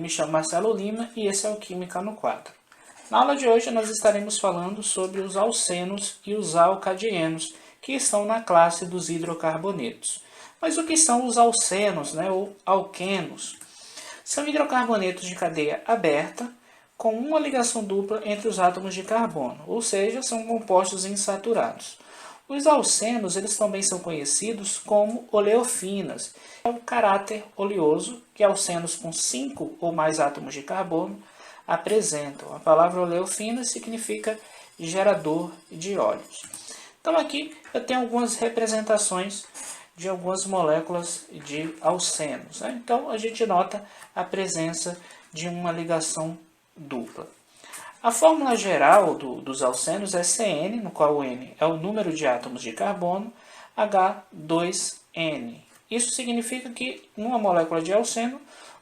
me chamo Marcelo Lima e esse é o Química no Quadro. Na aula de hoje nós estaremos falando sobre os alcenos e os alcadienos, que estão na classe dos hidrocarbonetos. Mas o que são os alcenos, ou alquenos? São hidrocarbonetos de cadeia aberta, com uma ligação dupla entre os átomos de carbono, ou seja, são compostos insaturados. Os alcenos eles também são conhecidos como oleofinas. É o caráter oleoso que alcenos com 5 ou mais átomos de carbono apresentam. A palavra oleofina significa gerador de óleos. Então aqui eu tenho algumas representações de algumas moléculas de alcenos. Então a gente nota a presença de uma ligação dupla. A fórmula geral dos alcenos é CN, no qual o N é o número de átomos de carbono, H2N. Isso significa que numa molécula de alceno,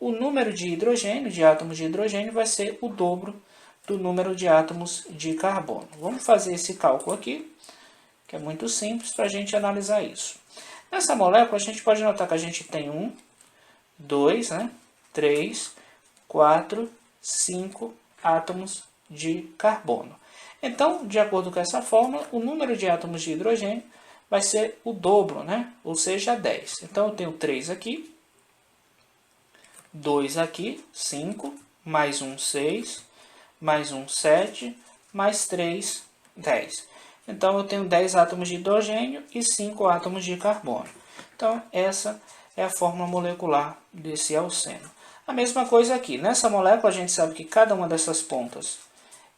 o número de hidrogênio, de átomos de hidrogênio, vai ser o dobro do número de átomos de carbono. Vamos fazer esse cálculo aqui, que é muito simples para a gente analisar isso. Nessa molécula, a gente pode notar que a gente tem 1, 2, 3, 4, 5 átomos de carbono. Então, de acordo com essa fórmula, o número de átomos de hidrogênio vai ser o dobro, ou seja, 10. Então, eu tenho 3 aqui, 2 aqui, 5, mais 1, 6, mais 1, 7, mais 3, 10. Então, eu tenho 10 átomos de hidrogênio e 5 átomos de carbono. Então, essa é a fórmula molecular desse alceno. A mesma coisa aqui. Nessa molécula, a gente sabe que cada uma dessas pontas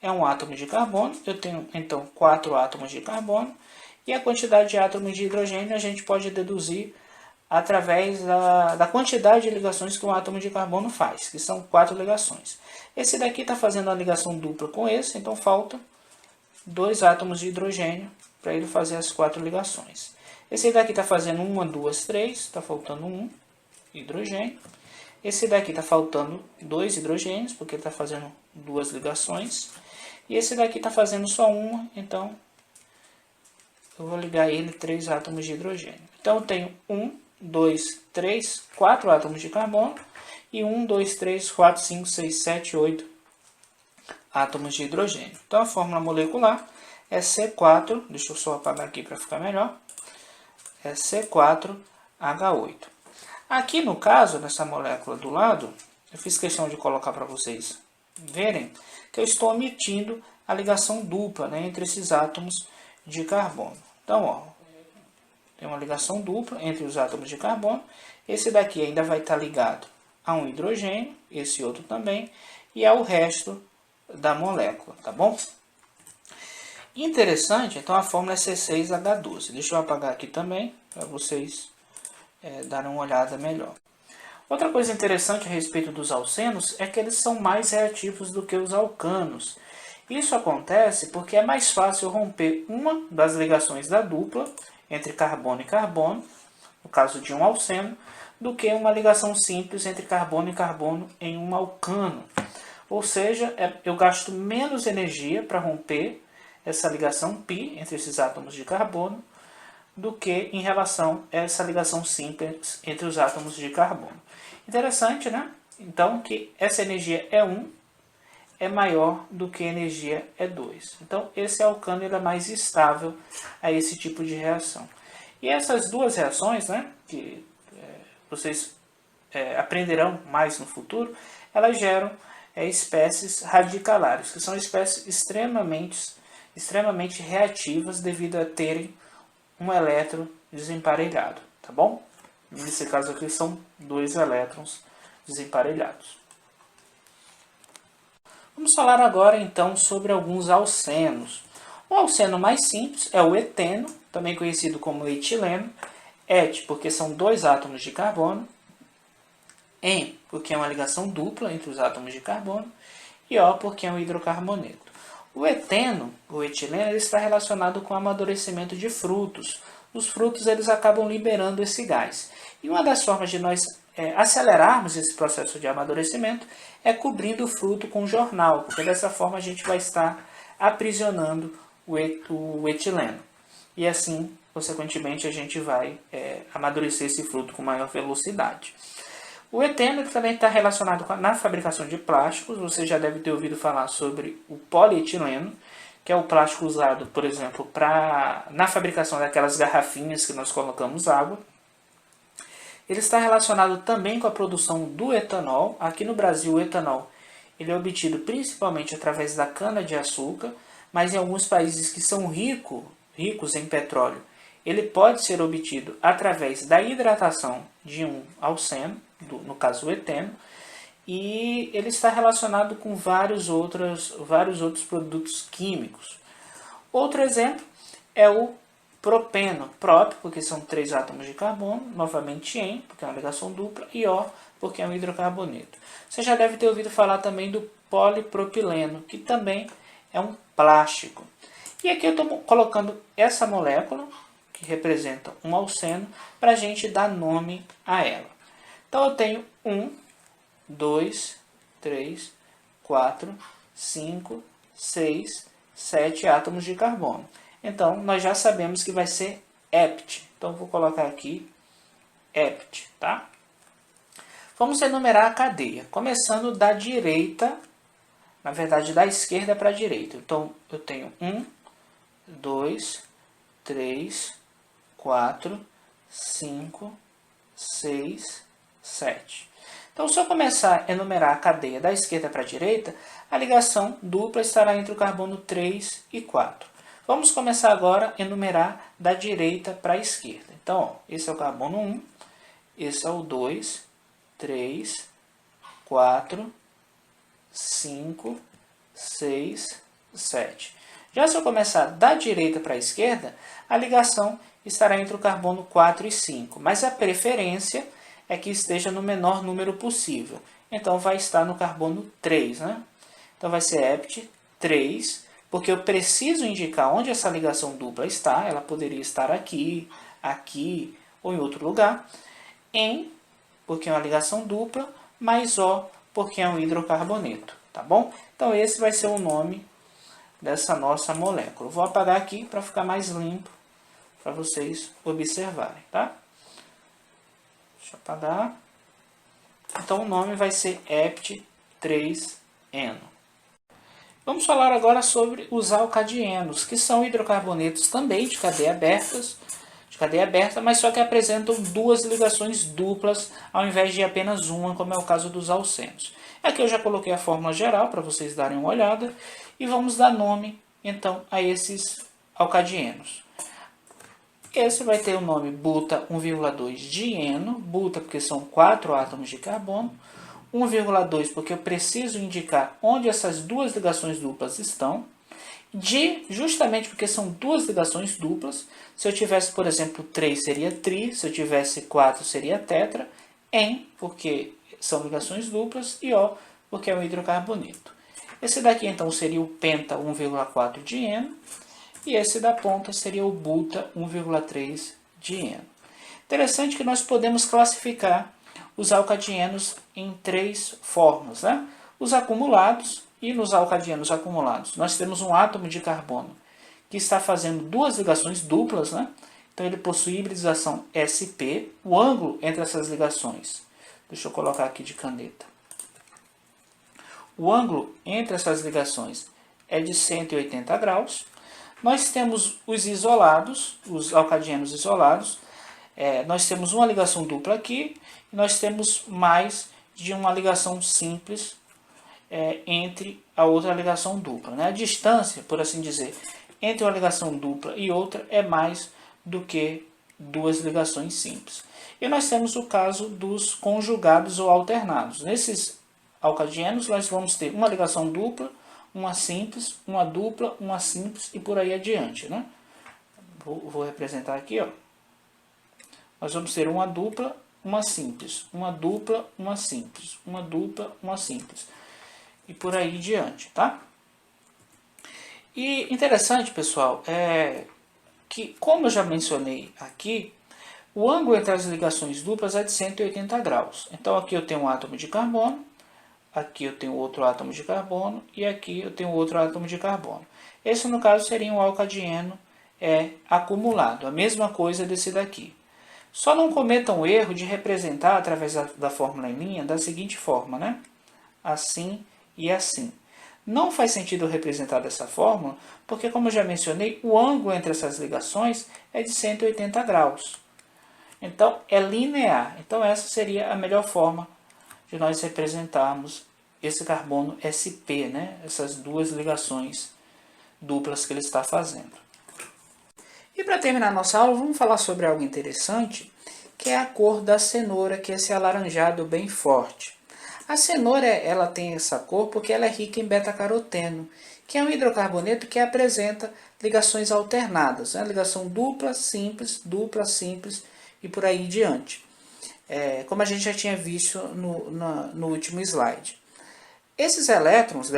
é um átomo de carbono. Eu tenho, então, 4 átomos de carbono. E a quantidade de átomos de hidrogênio a gente pode deduzir através da quantidade de ligações que um átomo de carbono faz, que são 4 ligações. Esse daqui está fazendo uma ligação dupla com esse, então falta 2 átomos de hidrogênio para ele fazer as 4 ligações. Esse daqui está fazendo 1, 2, 3, está faltando 1 hidrogênio. Esse daqui está faltando 2 hidrogênios, porque está fazendo 2 ligações. E esse daqui está fazendo só uma, então eu vou ligar ele 3 átomos de hidrogênio. Então eu tenho 1, 2, 3, 4 átomos de carbono. E 1, 2, 3, 4, 5, 6, 7, 8 átomos de hidrogênio. Então a fórmula molecular é C4, deixa eu só apagar aqui para ficar melhor, é C4H8. Aqui no caso, nessa molécula do lado, eu fiz questão de colocar para vocês verem que eu estou omitindo a ligação dupla entre esses átomos de carbono. Então, tem uma ligação dupla entre os átomos de carbono. Esse daqui ainda vai estar ligado a um hidrogênio, esse outro também, e ao resto da molécula, tá bom? Interessante, então a fórmula é C6H12. Deixa eu apagar aqui também, para vocês darem uma olhada melhor. Outra coisa interessante a respeito dos alcenos é que eles são mais reativos do que os alcanos. Isso acontece porque é mais fácil romper uma das ligações da dupla, entre carbono e carbono, no caso de um alceno, do que uma ligação simples entre carbono e carbono em um alcano. Ou seja, eu gasto menos energia para romper essa ligação π entre esses átomos de carbono do que em relação a essa ligação simples entre os átomos de carbono. Interessante, Então, que essa energia E1 é maior do que a energia E2. Então, esse alcano é mais estável a esse tipo de reação. E essas duas reações, que vocês aprenderão mais no futuro, elas geram espécies radicalares, que são espécies extremamente reativas devido a terem um elétron desemparelhado, tá bom? Nesse caso aqui são 2 elétrons desemparelhados. Vamos falar agora então sobre alguns alcenos. O alceno mais simples é o eteno, também conhecido como etileno. Et, porque são 2 átomos de carbono. En, porque é uma ligação dupla entre os átomos de carbono. E O, porque é um hidrocarboneto. O eteno, o etileno, ele está relacionado com o amadurecimento de frutos. Os frutos eles acabam liberando esse gás. E uma das formas de nós acelerarmos esse processo de amadurecimento é cobrindo o fruto com jornal, porque dessa forma a gente vai estar aprisionando o etileno. E assim, consequentemente, a gente vai amadurecer esse fruto com maior velocidade. O eteno também está relacionado na fabricação de plásticos. Você já deve ter ouvido falar sobre o polietileno, que é o plástico usado, por exemplo, na fabricação daquelas garrafinhas que nós colocamos água. Ele está relacionado também com a produção do etanol. Aqui no Brasil, o etanol ele é obtido principalmente através da cana-de-açúcar, mas em alguns países que são ricos em petróleo, ele pode ser obtido através da hidratação de um alceno, no caso o eteno, e ele está relacionado com vários outros produtos químicos. Outro exemplo é o propeno, prop, porque são 3 átomos de carbono, novamente en, porque é uma ligação dupla, e o, porque é um hidrocarboneto. Você já deve ter ouvido falar também do polipropileno, que também é um plástico. E aqui eu estou colocando essa molécula, que representa um alceno, para a gente dar nome a ela. Então eu tenho 1, 2, 3, 4, 5, 6, 7 átomos de carbono. Então nós já sabemos que vai ser hept. Então vou colocar aqui hept, tá? Vamos enumerar a cadeia, começando da direita, na verdade da esquerda para a direita. Então eu tenho 1, 2, 3, 4, 5, 6, 7. Então, se eu começar a enumerar a cadeia da esquerda para a direita, a ligação dupla estará entre o carbono 3 e 4. Vamos começar agora a enumerar da direita para a esquerda. Então, ó, esse é o carbono 1, esse é o 2, 3, 4, 5, 6, 7. Já se eu começar da direita para a esquerda, a ligação estará entre o carbono 4 e 5, mas a preferência é que esteja no menor número possível. Então vai estar no carbono 3, né? Então vai ser hept 3, porque eu preciso indicar onde essa ligação dupla está. Ela poderia estar aqui, aqui ou em outro lugar. En, porque é uma ligação dupla, mais O, porque é um hidrocarboneto, tá bom? Então esse vai ser o nome dessa nossa molécula. Vou apagar aqui para ficar mais limpo, para vocês observarem, tá? Deixa eu apagar. Então o nome vai ser hept3eno. Vamos falar agora sobre os alcadienos, que são hidrocarbonetos também de cadeia aberta, mas só que apresentam 2 ligações duplas ao invés de apenas uma, como é o caso dos alcenos. Aqui eu já coloquei a fórmula geral para vocês darem uma olhada e vamos dar nome então a esses alcadienos. Esse vai ter o nome buta 1,2 dieno, buta porque são 4 átomos de carbono, 1,2 porque eu preciso indicar onde essas 2 ligações duplas estão, di justamente porque são 2 ligações duplas. Se eu tivesse, por exemplo, 3 seria tri, se eu tivesse 4 seria tetra, en porque são ligações duplas e O porque é um hidrocarboneto. Esse daqui então seria o penta 1,4 dieno e esse da ponta seria o buta 1,3 dieno. Interessante que nós podemos classificar os alcadienos em 3 formas, né? Os acumulados, e nos alcadienos acumulados nós temos um átomo de carbono que está fazendo 2 ligações duplas, né? Então ele possui hibridização sp, o ângulo entre essas ligações, deixa eu colocar aqui de caneta, o ângulo entre essas ligações é de 180 graus. Nós temos os isolados, os alcadienos isolados, nós temos uma ligação dupla aqui, e nós temos mais de uma ligação simples entre a outra ligação dupla, né? A distância, por assim dizer, entre uma ligação dupla e outra é mais do que 2 ligações simples. E nós temos o caso dos conjugados ou alternados. Nesses alcadienos nós vamos ter uma ligação dupla, uma simples, uma dupla, uma simples e por aí adiante, né? Vou representar aqui, ó. Nós vamos ter uma dupla, uma simples, uma dupla, uma simples, uma dupla, uma simples e por aí adiante, tá? E interessante, pessoal, é que, como eu já mencionei aqui, o ângulo entre as ligações duplas é de 180 graus. Então aqui eu tenho um átomo de carbono, aqui eu tenho outro átomo de carbono e aqui eu tenho outro átomo de carbono. Esse, no caso, seria um alcadieno acumulado, a mesma coisa desse daqui. Só não cometam o erro de representar através da fórmula em linha da seguinte forma, né? Assim e assim. Não faz sentido representar dessa forma, porque, como eu já mencionei, o ângulo entre essas ligações é de 180 graus. Então, é linear. Então, essa seria a melhor forma de nós representarmos esse carbono sp, né? Essas duas ligações duplas que ele está fazendo. E para terminar nossa aula, vamos falar sobre algo interessante, que é a cor da cenoura, que é esse alaranjado bem forte. A cenoura, ela tem essa cor porque ela é rica em beta-caroteno, que é um hidrocarboneto que apresenta ligações alternadas, né? Ligação dupla, simples e por aí em diante. Como a gente já tinha visto no último slide. Esses elétrons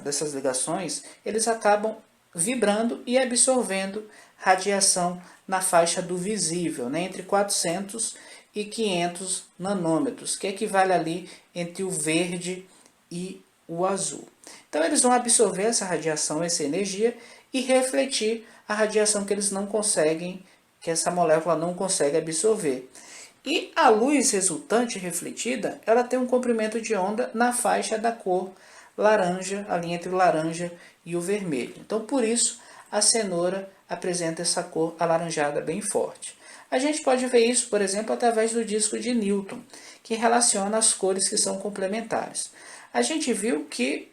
dessas ligações, eles acabam vibrando e absorvendo radiação na faixa do visível, né, entre 400 e 500 nanômetros, que equivale ali entre o verde e o azul. Então eles vão absorver essa radiação, essa energia, e refletir a radiação que eles não conseguem, que essa molécula não consegue absorver. E a luz resultante refletida, ela tem um comprimento de onda na faixa da cor laranja, ali entre o laranja e o vermelho. Então, por isso, a cenoura apresenta essa cor alaranjada bem forte. A gente pode ver isso, por exemplo, através do disco de Newton, que relaciona as cores que são complementares. A gente viu que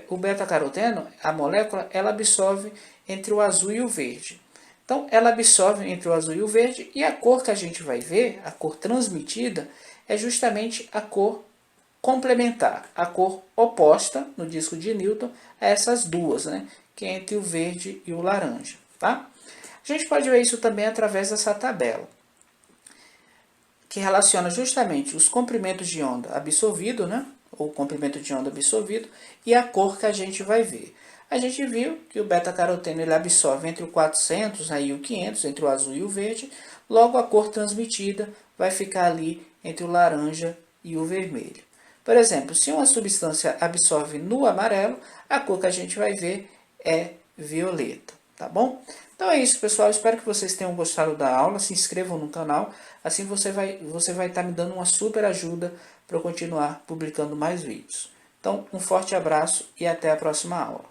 o beta-caroteno, a molécula, ela absorve entre o azul e o verde. Então, ela absorve entre o azul e o verde, e a cor que a gente vai ver, a cor transmitida, é justamente a cor complementar, a cor oposta no disco de Newton a essas duas, né? Que é entre o verde e o laranja. Tá? A gente pode ver isso também através dessa tabela, que relaciona justamente os comprimentos de onda absorvido, né? Ou comprimento de onda absorvido, e a cor que a gente vai ver. A gente viu que o beta-caroteno ele absorve entre o 400 e o 500, entre o azul e o verde, logo a cor transmitida vai ficar ali entre o laranja e o vermelho. Por exemplo, se uma substância absorve no amarelo, a cor que a gente vai ver é violeta, tá bom? Então é isso, pessoal. Espero que vocês tenham gostado da aula. Se inscrevam no canal, assim você vai estar me dando uma super ajuda para eu continuar publicando mais vídeos. Então, um forte abraço e até a próxima aula.